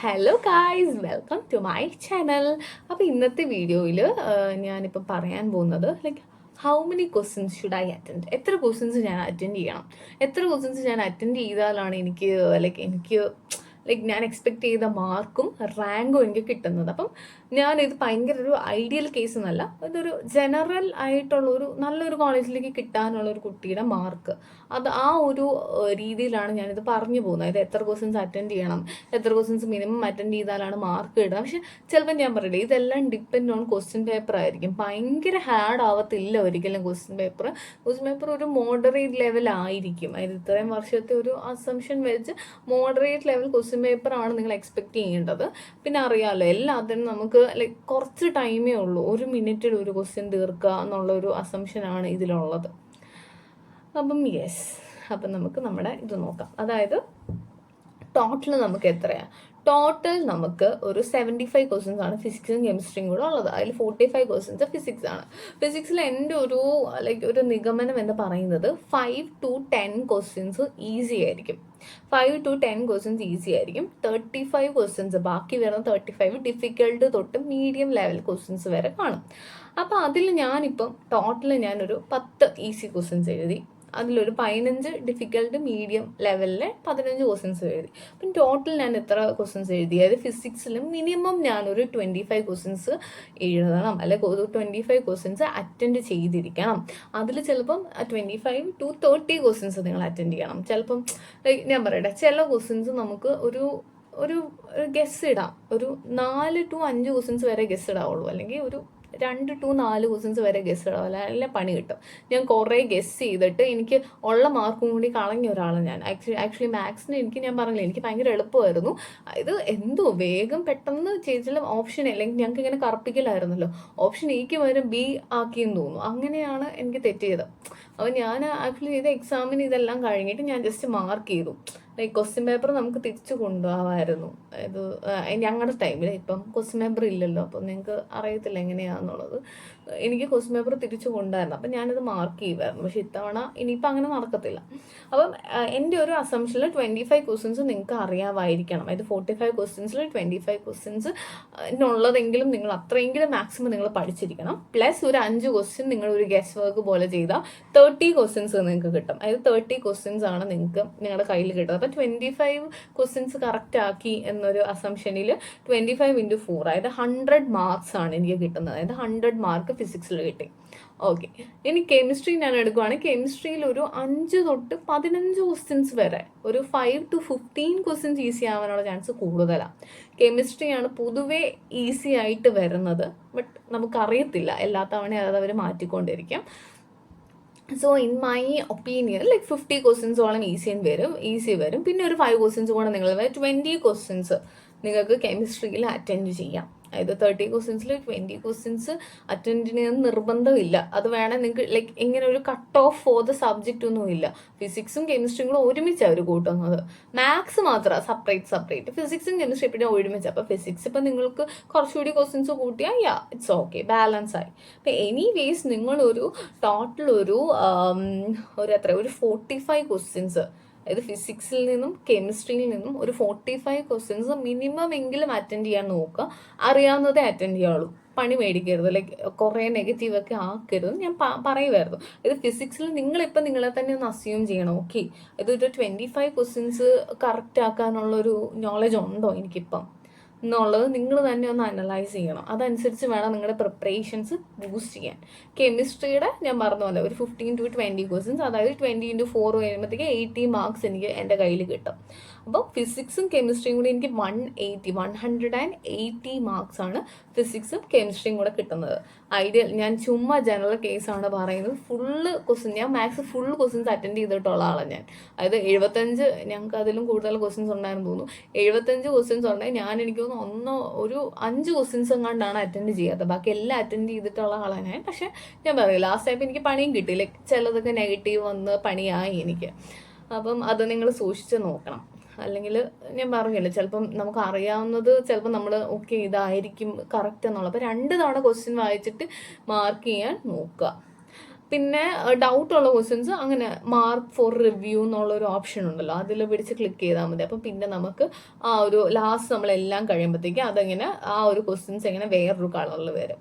Hello guys, welcome to my channel. അപ്പോൾ ഇന്നത്തെ വീഡിയോയിൽ ഞാനിപ്പോൾ പറയാൻ പോകുന്നത് how many questions should I attend, എത്ര ക്വസ്റ്റ്യൻസ് ഞാൻ അറ്റൻഡ് ചെയ്യണം, എത്ര ക്വസ്റ്റ്യൻസ് ഞാൻ അറ്റൻഡ് ചെയ്താലാണ് എനിക്ക് ഞാൻ എക്സ്പെക്ട് ചെയ്ത മാർക്കും റാങ്കും എനിക്ക് കിട്ടുന്നത്. അപ്പം ഞാനിത് ഭയങ്കര ഒരു ഐഡിയൽ കേസ് എന്നല്ല, ഇതൊരു ജനറൽ ആയിട്ടുള്ള ഒരു നല്ലൊരു കോളേജിലേക്ക് കിട്ടാനുള്ള ഒരു കുട്ടിയുടെ മാർക്ക്, അത് ആ ഒരു രീതിയിലാണ് ഞാനിത് പറഞ്ഞു പോകുന്നത്. ഇത് എത്ര ക്വസ്റ്റ്യൻസ് അറ്റൻഡ് ചെയ്യണം, എത്ര ക്വസ്റ്റ്യൻസ് മിനിമം അറ്റൻഡ് ചെയ്താലാണ് മാർക്ക് കിട്ടുക. പക്ഷെ ചിലപ്പോൾ ഞാൻ പറയില്ല, ഇതെല്ലാം ഡിപ്പെൻഡ് ഓൺ ക്വസ്റ്റ്യൻ പേപ്പർ ആയിരിക്കും. ഭയങ്കര ഹാർഡ് ആവത്തില്ല ഒരിക്കലും ക്വസ്റ്റ്യൻ പേപ്പർ ഒരു മോഡറേറ്റ് ലെവൽ ആയിരിക്കും. അതിന് ഇത്രയും വർഷത്തെ ഒരു അസംഷൻ വെച്ച് മോഡറേറ്റ് ലെവൽ ക്വസ്റ്റ്യൻ പേപ്പറാണ് നിങ്ങൾ എക്സ്പെക്ട് ചെയ്യേണ്ടത്. പിന്നെ അറിയാമല്ലോ, എല്ലാത്തിനും നമുക്ക് കുറച്ച് ടൈമേ ഉള്ളൂ, ഒരു മിനിറ്റിൽ ഒരു ക്വസ്റ്റ്യൻ തീർക്കുക എന്നുള്ള ഒരു അസംഷനാണ് ഇതിലുള്ളത്. അപ്പം നമുക്ക് നമ്മുടെ ഇത് നോക്കാം. അതായത് ടോട്ടൽ നമുക്ക് എത്രയാണ്? ടോട്ടൽ നമുക്ക് ഒരു 75 ക്വസ്റ്റ്യൻസ് ആണ് ഫിസിക്സും കെമിസ്ട്രിയും കൂടെ ഉള്ളത്. അതിൽ 45 ക്വസ്റ്റ്യൻസ് ഫിസിക്സ് ആണ്. ഫിസിക്സിൽ എൻ്റെ ഒരു നിഗമനം എന്ന് പറയുന്നത് 5 to 10 ക്വസ്റ്റ്യൻസ് ഈസി ആയിരിക്കും. 5 to 10 ക്വസ്റ്റ്യൻസ് ഈസി ആയിരിക്കും. 35 ക്വസ്റ്റ്യൻസ്, ബാക്കി വരുന്ന 35 ഡിഫിക്കൽട്ട് തൊട്ട് മീഡിയം ലെവൽ ക്വസ്റ്റ്യൻസ് വരെ കാണും. അപ്പോൾ അതിൽ ഞാനിപ്പം ടോട്ടൽ ഞാനൊരു 10 ഈസി ക്വസ്റ്റ്യൻസ് എഴുതി, അതിലൊരു 15 ഡിഫിക്കൽട്ട് മീഡിയം ലെവലിലെ 15 ക്വസ്റ്റ്യൻസ് എഴുതി. അപ്പം ടോട്ടൽ ഞാൻ എത്ര ക്വസ്റ്റ്യൻസ് എഴുതി? അതായത് ഫിസിക്സിൽ മിനിമം ഞാനൊരു 25 ക്വസ്റ്റ്യൻസ് എഴുതണം, അല്ലെങ്കിൽ ഒരു 25 ക്വസ്റ്റ്യൻസ് അറ്റൻഡ് ചെയ്തിരിക്കണം. അതിൽ ചിലപ്പം 25 to 30 ക്വസ്റ്റ്യൻസ് നിങ്ങൾ അറ്റൻഡ് ചെയ്യണം. ചിലപ്പം ഞാൻ പറയട്ടെ, ചില ക്വസ്റ്റ്യൻസ് നമുക്ക് ഒരു ഗസ് ഇടാം, ഒരു 4 to 5 ക്വസ്റ്റ്യൻസ് വരെ ഗസ് ഇടാവുള്ളൂ, അല്ലെങ്കിൽ ഒരു 2 to 4 ക്വസ്റ്റ്യൻസ് വരെ ഗസ് ഇടാവില്ല, നല്ല പണി കിട്ടും. ഞാൻ കുറേ ഗസ് ചെയ്തിട്ട് എനിക്ക് ഉള്ള മാർക്കും കൂടി കളഞ്ഞ ഒരാളാണ് ഞാൻ. ആക്ച്വലി മാത്സിന് ഞാൻ പറഞ്ഞില്ല, എനിക്ക് ഭയങ്കര എളുപ്പമായിരുന്നു. ഇത് എന്തോ വേഗം പെട്ടെന്ന് ചെയ്തിട്ടുള്ള ഓപ്ഷൻ, അല്ലെങ്കിൽ ഞങ്ങൾക്ക് ഇങ്ങനെ കറപ്പിക്കലായിരുന്നല്ലോ, ഓപ്ഷൻ എക്ക് പകരം ബി ആക്കിയെന്ന് തോന്നുന്നു. അങ്ങനെയാണ് എനിക്ക് തെറ്റിയത്. അപ്പോൾ ഞാൻ ആക്ച്വലി ചെയ്ത എക്സാമിന് ഇതെല്ലാം കഴിഞ്ഞിട്ട് ഞാൻ ജസ്റ്റ് മാർക്ക് ചെയ്തു. ക്വസ്റ്റ്യൻ പേപ്പർ നമുക്ക് തിരിച്ചു കൊണ്ടുപോകാമായിരുന്നു. ഇത് ഞങ്ങളുടെ ടൈമിൽ, ഇപ്പം ക്വസ്റ്റ്യൻ പേപ്പർ ഇല്ലല്ലോ, അപ്പം നിങ്ങൾക്ക് അറിയത്തില്ല എങ്ങനെയാണെന്നുള്ളത്. എനിക്ക് ക്വസ്റ്റ്യൻ പേപ്പർ തിരിച്ചു കൊണ്ടുവരണം, അപ്പം ഞാനത് മാർക്ക് ചെയ്യുമായിരുന്നു. പക്ഷെ ഇത്തവണ ഇനിയിപ്പോൾ അങ്ങനെ നടക്കത്തില്ല. അപ്പം എൻ്റെ ഒരു അസംഷനിൽ 25 ക്വസ്റ്റ്യൻസ് നിങ്ങൾക്ക് അറിയാമായിരിക്കണം. അതായത് 45 ക്വസ്റ്റ്യൻസിൽ 25 ക്വസ്റ്റ്യൻസ് ഉള്ളതെങ്കിലും നിങ്ങൾ അത്രയെങ്കിലും മാക്സിമം നിങ്ങൾ പഠിച്ചിരിക്കണം. പ്ലസ് ഒരു 5 ക്വസ്റ്റ്യൻ നിങ്ങൾ ഒരു ഗസ് വർക്ക് പോലെ ചെയ്താൽ 30 ക്വസ്റ്റ്യൻസ് നിങ്ങൾക്ക് കിട്ടും. അതായത് 30 ക്വസ്റ്റ്യൻസ് ആണ് നിങ്ങൾക്ക് നിങ്ങളുടെ കയ്യിൽ കിട്ടുന്നത്. അപ്പം 25 ക്വസ്റ്റ്യൻസ് കറക്റ്റ് ആക്കി എന്നൊരു അസംഷനിൽ 25 into 4, അതായത് 100 മാർക്സ് ആണ് എനിക്ക് കിട്ടുന്നത്. അതായത് 100 മാർക്ക് ഫിസിക്സിൽ കിട്ടി. ഓക്കെ, ഇനി കെമിസ്ട്രി ഞാൻ എടുക്കുവാണെങ്കിൽ കെമിസ്ട്രിയിൽ ഒരു 5 തൊട്ട് 15 ക്വസ്റ്റ്യൻസ് വരെ, ഒരു 5 to 15 ക്വസ്റ്റ്യൻസ് ഈസി ആവാനുള്ള ചാൻസ് കൂടുതലാണ്. കെമിസ്ട്രിയാണ് പൊതുവേ ഈസി ആയിട്ട് വരുന്നത്, ബട്ട് നമുക്കറിയത്തില്ല, എല്ലാ തവണയും അത് അവർ മാറ്റിക്കൊണ്ടിരിക്കും. സോ ഇൻ മൈ ഒപ്പീനിയൻ 50 ക്വസ്റ്റ്യൻസോളം ഈസി വരും. പിന്നെ ഒരു 5 ക്വസ്റ്റ്യൻസ് കൂടെ നിങ്ങൾ 20 ക്വസ്റ്റ്യൻസ് നിങ്ങൾക്ക് കെമിസ്ട്രിയിൽ അറ്റൻഡ് ചെയ്യാം. അതായത് 30 ക്വസ്റ്റ്യൻസിൽ 20 ക്വസ്റ്റ്യൻസ് അറ്റൻഡ് ചെയ്യുന്ന നിർബന്ധമില്ല. അത് വേണേൽ നിങ്ങൾക്ക് ഇങ്ങനെ ഒരു cut off for the subject ഒന്നും ഇല്ല. ഫിസിക്സും കെമിസ്ട്രിയും കൂടെ ഒരുമിച്ച് അവർ കൂട്ടുന്നത്. മാത്സ് മാത്രമാണ് സെപ്പറേറ്റ്. ഫിസിക്സും കെമിസ്ട്രി പിന്നെ ഒരുമിച്ച്. അപ്പോൾ ഫിസിക്സ് ഇപ്പം നിങ്ങൾക്ക് കുറച്ചുകൂടി ക്വസ്റ്റ്യൻസ് കൂട്ടിയാൽ ഇറ്റ്സ് ഓക്കെ, ബാലൻസ് ആയി. അപ്പം എനിവേസ് നിങ്ങളൊരു ടോട്ടൽ ഒരു 45 ക്വസ്റ്റ്യൻസ്, അതായത് ഫിസിക്സിൽ നിന്നും കെമിസ്ട്രിയിൽ നിന്നും ഒരു 45 ക്വസ്റ്റ്യൻസ് മിനിമം എങ്കിലും അറ്റൻഡ് ചെയ്യാൻ നോക്കുക. അറിയാവുന്നതേ അറ്റൻഡ് ചെയ്യാവുള്ളൂ, പണി മേടിക്കരുത്, കുറേ നെഗറ്റീവൊക്കെ ആക്കരുത് ഞാൻ പറയുമായിരുന്നു. ഇത് ഫിസിക്സിൽ നിങ്ങളിപ്പം നിങ്ങളെ തന്നെ ഒന്ന് അസ്യൂം ചെയ്യണം. ഓക്കെ, ഇതൊരു 25 ക്വസ്റ്റ്യൻസ് കറക്റ്റ് ആക്കാനുള്ളൊരു നോളജ് ഉണ്ടോ എനിക്കിപ്പം എന്നുള്ളത് നിങ്ങൾ തന്നെ ഒന്ന് അനലൈസ് ചെയ്യണം. അതനുസരിച്ച് വേണം നിങ്ങളുടെ പ്രിപ്പറേഷൻസ് ബൂസ്റ്റ് ചെയ്യാൻ. കെമിസ്ട്രിയുടെ ഞാൻ പറഞ്ഞ പോലെ ഒരു 15 to 20 ക്വസ്റ്റ്യൻസ്, അതായത് 20 into 4 കഴിയുമ്പോഴത്തേക്ക് 80 മാർക്സ് എനിക്ക് എൻ്റെ കയ്യിൽ കിട്ടും. അപ്പോൾ ഫിസിക്സും കെമിസ്ട്രിയും കൂടി എനിക്ക് 180 മാർക്സ് ആണ് ഫിസിക്സും കെമിസ്ട്രിയും കൂടെ കിട്ടുന്നത്. ഐഡിയൽ, ഞാൻ ചുമ്മാ ജനറൽ കേസാണ് പറയുന്നത്. ഫുള്ള് ക്വസ്റ്റ്യൻ, ഞാൻ മാത്സ് ഫുൾ ക്വസ്റ്റ്യൻസ് അറ്റൻഡ് ചെയ്തിട്ടുള്ള ആളാണ് ഞാൻ. അതായത് 75, ഞങ്ങൾക്ക് അതിലും കൂടുതൽ ക്വസ്റ്റ്യൻസ് ഉണ്ടായിരുന്നു തോന്നുന്നു. 75 ക്വസ്റ്റ്യൻസ് ഉണ്ടെങ്കിൽ ഞാൻ എനിക്ക് തോന്നുന്നു ഒരു 5 ക്വസ്റ്റ്യൻസ് എങ്ങാണ്ടാണ് അറ്റൻഡ് ചെയ്യാത്തത്, ബാക്കി എല്ലാം അറ്റൻഡ് ചെയ്തിട്ടുള്ള ആളാണ് ഞാൻ. പക്ഷെ ഞാൻ പറയും, ലാസ്റ്റ് ടൈം എനിക്ക് പണിയും കിട്ടി, ചിലതൊക്കെ നെഗറ്റീവ് വന്ന് പണിയായി എനിക്ക്. അപ്പം അത് നിങ്ങൾ സൂക്ഷിച്ച് നോക്കണം. അല്ലെങ്കിൽ ഞാൻ പറഞ്ഞില്ല, ചിലപ്പം നമുക്ക് അറിയാവുന്നത് ചിലപ്പോൾ നമ്മൾ ഓക്കെ ഇതായിരിക്കും കറക്റ്റ് എന്നുള്ളത്. അപ്പോൾ 2 തവണ ക്വസ്റ്റ്യൻ വായിച്ചിട്ട് മാർക്ക് ചെയ്യാൻ നോക്കുക. പിന്നെ ഡൗട്ടുള്ള ക്വസ്റ്റ്യൻസ് അങ്ങനെ മാർക്ക് ഫോർ റിവ്യൂ എന്നുള്ളൊരു ഓപ്ഷൻ ഉണ്ടല്ലോ, അതിൽ പിടിച്ച് ക്ലിക്ക് ചെയ്താൽ മതി. അപ്പം പിന്നെ നമുക്ക് ആ ഒരു ലാസ്റ്റ് നമ്മളെല്ലാം കഴിയുമ്പോഴത്തേക്ക് അതങ്ങനെ ആ ഒരു ക്വസ്റ്റ്യൻസ് എങ്ങനെ വേറൊരു കളറിൽ വരും.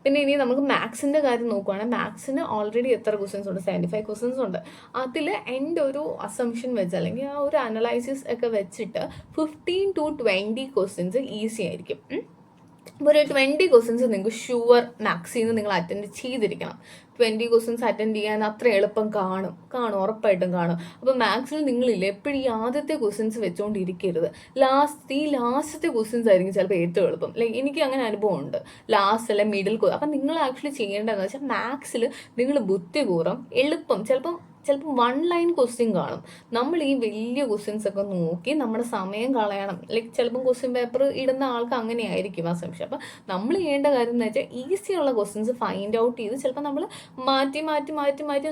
പിന്നെ ഇനി നമുക്ക് മാത്സിൻ്റെ കാര്യം നോക്കുവാണെങ്കിൽ മാത്സിന് ഓൾറെഡി എത്ര ക്വസ്റ്റ്യൻസ് ഉണ്ട്? 75 ക്വസ്റ്റ്യൻസ് ഉണ്ട്. അതിൽ എൻ്റെ ഒരു അസംഷൻ വെച്ച് അല്ലെങ്കിൽ ആ ഒരു അനലൈസിസ് ഒക്കെ വെച്ചിട്ട് 15 to 20 ക്വസ്റ്റ്യൻസ് ഈസി ആയിരിക്കും. ഒരു 20 ക്വസ്റ്റ്യൻസ് നിങ്ങൾക്ക് ഷുവർ മാത്സിൽ നിന്ന് നിങ്ങൾ അറ്റൻഡ് ചെയ്തിരിക്കണം. 20 ക്വസ്റ്റ്യൻസ് അറ്റൻഡ് ചെയ്യാൻ അത്ര എളുപ്പം കാണും, ഉറപ്പായിട്ടും കാണും. അപ്പോൾ മാത്സിൽ നിങ്ങളില്ലേ എപ്പോഴും ഈ ആദ്യത്തെ ക്വസ്റ്റ്യൻസ് വെച്ചുകൊണ്ടിരിക്കരുത്. ലാസ്റ്റത്തെ ക്വസ്റ്റ്യൻസ് ആയിരിക്കും ചിലപ്പോൾ ഏറ്റവും എളുപ്പം. ലൈക്ക് എനിക്ക് അങ്ങനെ അനുഭവം ഉണ്ട്. ലാസ്റ്റ് അല്ലെ മിഡിൽ. അപ്പം നിങ്ങൾ ആക്ച്വലി ചെയ്യേണ്ടതെന്ന് വെച്ചാൽ മാത്സിൽ നിങ്ങൾ ബുദ്ധിപൂർവ്വം എളുപ്പം ചിലപ്പം 1 ലൈൻ ക്വസ്റ്റ്യൻ കാണും. നമ്മൾ ഈ വലിയ ക്വസ്റ്റ്യൻസ് ഒക്കെ നോക്കി നമ്മുടെ സമയം കളയണം. ലൈക്ക് ചിലപ്പം ക്വസ്റ്റ്യൻ പേപ്പർ ഇടുന്ന ആൾക്ക് അങ്ങനെയായിരിക്കും ആ സംശയം. അപ്പം നമ്മൾ ചെയ്യേണ്ട കാര്യം എന്ന് വെച്ചാൽ ഈസിയുള്ള ക്വസ്റ്റ്യൻസ് ഫൈൻഡ് ഔട്ട് ചെയ്ത് ചിലപ്പോൾ നമ്മൾ മാറ്റി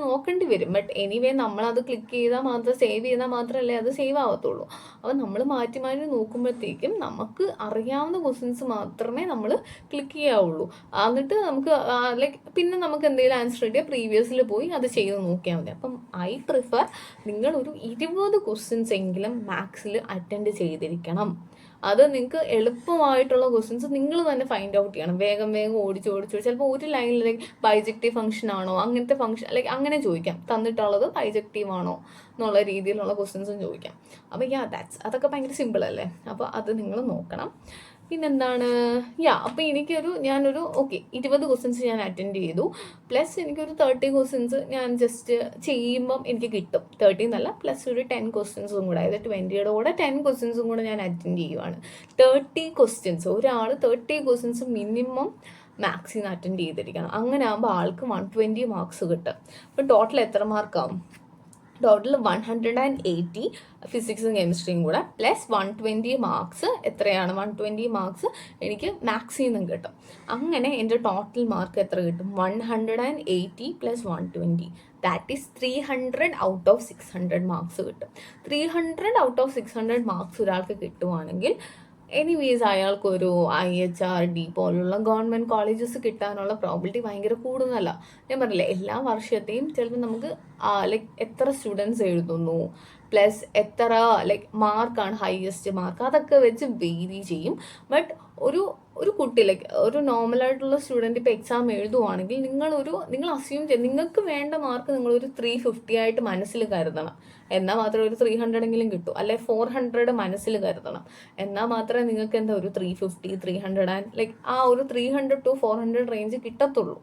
നോക്കേണ്ടി വരും. ബട്ട് എനിവേ നമ്മളത് ക്ലിക്ക് ചെയ്താൽ മാത്രം, സേവ് ചെയ്താൽ മാത്രമല്ലേ അത് സേവ് ആവത്തുള്ളൂ. അപ്പം നമ്മൾ മാറ്റി നോക്കുമ്പോഴത്തേക്കും നമുക്ക് അറിയാവുന്ന ക്വസ്റ്റ്യൻസ് മാത്രമേ നമ്മൾ ക്ലിക്ക് ചെയ്യാവുള്ളൂ. എന്നിട്ട് നമുക്ക് ലൈക്ക് പിന്നെ നമുക്ക് എന്തെങ്കിലും ആൻസർ കിട്ടിയാൽ പ്രീവിയസിൽ പോയി അത് ചെയ്ത് നോക്കിയാൽ മതി. അപ്പം ഐ പ്രിഫർ നിങ്ങളൊരു 20 ക്വസ്റ്റ്യൻസ് എങ്കിലും മാത്സിൽ അറ്റൻഡ് ചെയ്തിരിക്കണം. അത് നിങ്ങൾക്ക് എളുപ്പമായിട്ടുള്ള ക്വസ്റ്റ്യൻസ് നിങ്ങൾ തന്നെ ഫൈൻഡ് ഔട്ട് ചെയ്യണം. വേഗം ഓടിച്ച് ചിലപ്പോൾ ഒരു ലൈനിൽ ലൈക്ക് ബൈജക്റ്റീവ് ഫംഗ്ഷൻ ആണോ, അങ്ങനത്തെ ഫംഗ്ഷൻ ലൈക്ക് അങ്ങനെ ചോദിക്കാം. തന്നിട്ടുള്ളത് ബൈജക്റ്റീവ് ആണോ എന്നുള്ള രീതിയിലുള്ള ക്വസ്റ്റ്യൻസും ചോദിക്കാം. അപ്പോൾ അതൊക്കെ ഭയങ്കര സിമ്പിൾ അല്ലേ. അപ്പോൾ അത് നിങ്ങൾ നോക്കണം. പിന്നെന്താണ് അപ്പോൾ ഞാനൊരു 20 ക്വസ്റ്റ്യൻസ് ഞാൻ അറ്റൻഡ് ചെയ്തു. പ്ലസ് എനിക്കൊരു 30 ക്വസ്റ്റ്യൻസ് ഞാൻ ജസ്റ്റ് ചെയ്യുമ്പം എനിക്ക് കിട്ടും. 30 എന്നല്ല, പ്ലസ് ഒരു 10 ക്വസ്റ്റ്യൻസും കൂടെ, അതായത് 20യുടെ കൂടെ 10 ക്വസ്റ്റ്യൻസും കൂടെ ഞാൻ അറ്റൻഡ് ചെയ്യുവാണ്. 30 ക്വസ്റ്റ്യൻസ്, ഒരാൾ 30 ക്വസ്റ്റ്യൻസ് മിനിമം മാത്സിൽ നിന്ന് അറ്റൻഡ് ചെയ്തിരിക്കണം. അങ്ങനെ ആകുമ്പോൾ ആൾക്ക് 120 മാർക്സ് കിട്ടും. അപ്പോൾ ടോട്ടൽ എത്ര മാർക്കാവും? ടോട്ടൽ 180 ഫിസിക്സും കെമിസ്ട്രിയും കൂടെ പ്ലസ് 120 മാർക്സ്. എത്രയാണ് 120 മാർക്സ്? എനിക്ക് മാത്സിൽ നിന്നും കിട്ടും. അങ്ങനെ എൻ്റെ ടോട്ടൽ മാർക്ക് എത്ര കിട്ടും? 180 plus 120, that is 300 out of 600 marks കിട്ടും. 300 ഔട്ട് ഓഫ് 600 മാർക്സ് ഒരാൾക്ക് കിട്ടുവാണെങ്കിൽ എനിവേസ് അയാൾക്കൊരു IHRD പോലുള്ള ഗവൺമെൻറ് കോളേജസ് കിട്ടാനുള്ള പ്രോബിലിറ്റി ഭയങ്കര കൂടുതലല്ല. ഞാൻ പറഞ്ഞില്ലേ, എല്ലാ വർഷത്തെയും ചിലപ്പോൾ നമുക്ക് ലൈക്ക് എത്ര സ്റ്റുഡൻസ് എഴുതുന്നു പ്ലസ് എത്ര ലൈക്ക് മാർക്കാണ് ഹയസ്റ്റ് മാർക്ക്, അതൊക്കെ വെച്ച് വേരി ചെയ്യും. ബട്ട് ഒരു കുട്ടി ലൈക്ക് ഒരു നോർമലായിട്ടുള്ള സ്റ്റുഡൻറ്റ് ഇപ്പോൾ എക്സാം എഴുതുവാണെങ്കിൽ നിങ്ങൾ അസ്യൂം ചെയ്യും നിങ്ങൾക്ക് വേണ്ട മാർക്ക് നിങ്ങളൊരു 350 ആയിട്ട് മനസ്സിൽ കരുതണം. എന്നാൽ മാത്രമേ ഒരു 300 എങ്കിലും കിട്ടൂ. അല്ലെ 400 മനസ്സിൽ കരുതണം. എന്നാൽ മാത്രമേ നിങ്ങൾക്ക് ഒരു 350, 300 ആൻഡ് ലൈക്ക് ആ ഒരു 300 to 400 റേഞ്ച് കിട്ടത്തുള്ളൂ.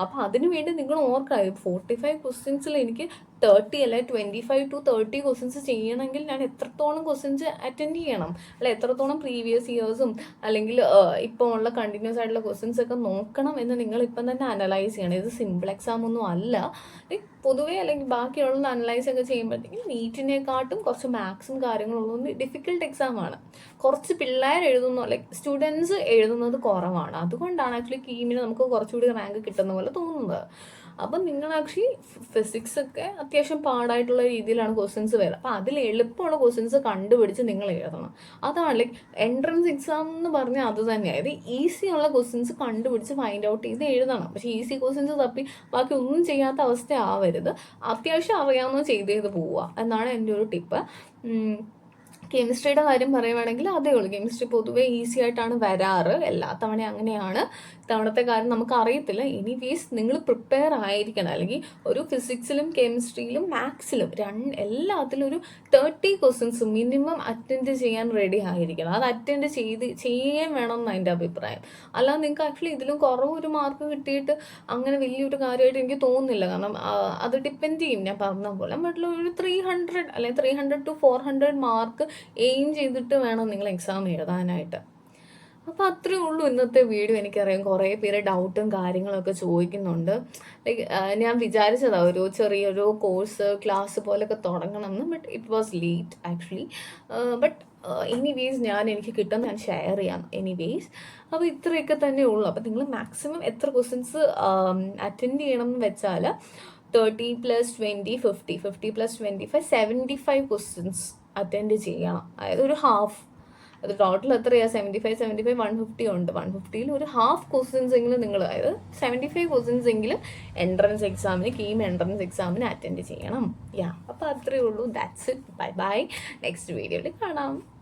അപ്പോൾ അതിനു വേണ്ടി നിങ്ങൾ ഓർക്കുക, 45 ക്വസ്റ്റ്യൻസിൽ എനിക്ക് 30 അല്ലെ 25 to 30 ക്വസ്റ്റ്യൻസ് ചെയ്യണമെങ്കിൽ ഞാൻ എത്രത്തോളം ക്വസ്റ്റ്യൻസ് അറ്റൻഡ് ചെയ്യണം, അല്ലെ എത്രത്തോളം പ്രീവിയസ് ഇയേഴ്സും അല്ലെങ്കിൽ ഇപ്പോൾ ഉള്ള കണ്ടിന്യൂസ് ആയിട്ടുള്ള ക്വസ്റ്റ്യൻസ് ഒക്കെ നോക്കണം എന്ന് നിങ്ങൾ ഇപ്പം തന്നെ അനലൈസ് ചെയ്യണം. ഇത് സിമ്പിൾ എക്സാം ഒന്നും അല്ല. പൊതുവേ അല്ലെങ്കിൽ ബാക്കിയുള്ള അനലൈസ് ഒക്കെ ചെയ്യുമ്പോഴത്തേക്കും നീറ്റിനെക്കാട്ടും കുറച്ച് മാത്സും കാര്യങ്ങളുള്ളതുകൊണ്ട് ഡിഫിക്കൽട്ട് എക്സാമാണ്. കുറച്ച് പിള്ളേർ എഴുതുന്നു, ലൈക്ക് സ്റ്റുഡൻസ് എഴുതുന്നത് കുറവാണ്. അതുകൊണ്ടാണ് ആക്ച്വലി കീമിന് നമുക്ക് കുറച്ചുകൂടി റാങ്ക് കിട്ടുന്ന പോലെ തോന്നുന്നത്. അപ്പം നിങ്ങൾ ആക്ച്വലി ഫിസിക്സ് ഒക്കെ അത്യാവശ്യം പാടായിട്ടുള്ള രീതിയിലാണ് ക്വസ്റ്റ്യൻസ് വരുന്നത്. അപ്പം അതിൽ എളുപ്പമുള്ള ക്വസ്റ്റ്യൻസ് കണ്ടുപിടിച്ച് നിങ്ങൾ എഴുതണം. അതാണ് ലൈക്ക് എൻട്രൻസ് എക്സാം എന്ന് പറഞ്ഞാൽ അത് തന്നെയാണ്. ഈസിയുള്ള ക്വസ്റ്റ്യൻസ് കണ്ടുപിടിച്ച് ഫൈൻഡ് ഔട്ട് ചെയ്ത് എഴുതണം. പക്ഷേ ഈസി ക്വസ്റ്റ്യൻസ് തപ്പി ബാക്കി ഒന്നും ചെയ്യാത്ത അവസ്ഥ ആവരുത്. അത്യാവശ്യം അറിയാവുന്നത് ചെയ്ത് പോവുക എന്നാണ് എൻ്റെ ഒരു ടിപ്പ്. കെമിസ്ട്രിയുടെ കാര്യം പറയുവാണെങ്കിൽ അതേ ഉള്ളൂ. കെമിസ്ട്രി പൊതുവേ ഈസി ആയിട്ടാണ് വരാറ്. എല്ലാ തവണയും അങ്ങനെയാണ്. തവണത്തെ കാര്യം നമുക്ക് അറിയത്തില്ല. എനിവേസ് നിങ്ങൾ പ്രിപ്പയർ ആയിരിക്കണം. അല്ലെങ്കിൽ ഒരു ഫിസിക്സിലും കെമിസ്ട്രിയിലും മാത്സിലും എല്ലാത്തിലും ഒരു 30 ക്വസ്റ്റ്യൻസ് മിനിമം അറ്റൻഡ് ചെയ്യാൻ റെഡി ആയിരിക്കണം. അത് അറ്റൻഡ് ചെയ്യാൻ വേണം എന്ന് എൻ്റെ അഭിപ്രായം. അല്ലാതെ നിങ്ങൾക്ക് ആക്ച്വലി ഇതിലും കുറവൊരു മാർക്ക് കിട്ടിയിട്ട് അങ്ങനെ വലിയൊരു കാര്യമായിട്ട് എനിക്ക് തോന്നുന്നില്ല. കാരണം അത് ഡിപ്പെൻഡ് ചെയ്യും. ഞാൻ പറഞ്ഞ പോലെ മറ്റുള്ള ഒരു 300 അല്ലെങ്കിൽ 300 to 400 മാർക്ക് എയിം ചെയ്തിട്ട് വേണം നിങ്ങൾ എക്സാം എഴുതാനായിട്ട്. അപ്പോൾ അത്രയേ ഉള്ളൂ ഇന്നത്തെ വീഡിയോ. എനിക്കറിയാം കുറേ പേര് ഡൗട്ടും കാര്യങ്ങളൊക്കെ ചോദിക്കുന്നുണ്ട്. ലൈക്ക് ഞാൻ വിചാരിച്ചതാണ് ഒരു ചെറിയൊരു കോഴ്സ് ക്ലാസ് പോലെയൊക്കെ തുടങ്ങണം എന്ന്. But it was late actually. But anyways എനിക്ക് കിട്ടുന്ന ഞാൻ ഷെയർ ചെയ്യാം. എനിവേസ് അപ്പോൾ ഇത്രയൊക്കെ തന്നെ ഉള്ളൂ. അപ്പോൾ നിങ്ങൾ മാക്സിമം എത്ര ക്വസ്റ്റ്യൻസ് അറ്റൻഡ് ചെയ്യണം എന്ന് വെച്ചാൽ 30 + 20 50, 50 + 25 75 ക്വസ്റ്റ്യൻസ് അറ്റൻഡ് ചെയ്യണം. അതായത് ഒരു ഹാഫ് അത് ടോട്ടൽ എത്രയാണ് 75 150 ഉണ്ട്. 150ൽ ഒരു ഹാഫ് ക്വസ്റ്റ്യൻസ് എങ്കിലും നിങ്ങൾ, അതായത് 75 ക്വസ്റ്റ്യൻസ് എങ്കിലും എൻട്രൻസ് എക്സാമിന്, കീം എൻട്രൻസ് എക്സാമിന് അറ്റൻഡ് ചെയ്യണം. യാ, അപ്പോൾ അത്രയേ ഉള്ളൂ. That's it. Bye bye. Next വീഡിയോയിൽ കാണാം.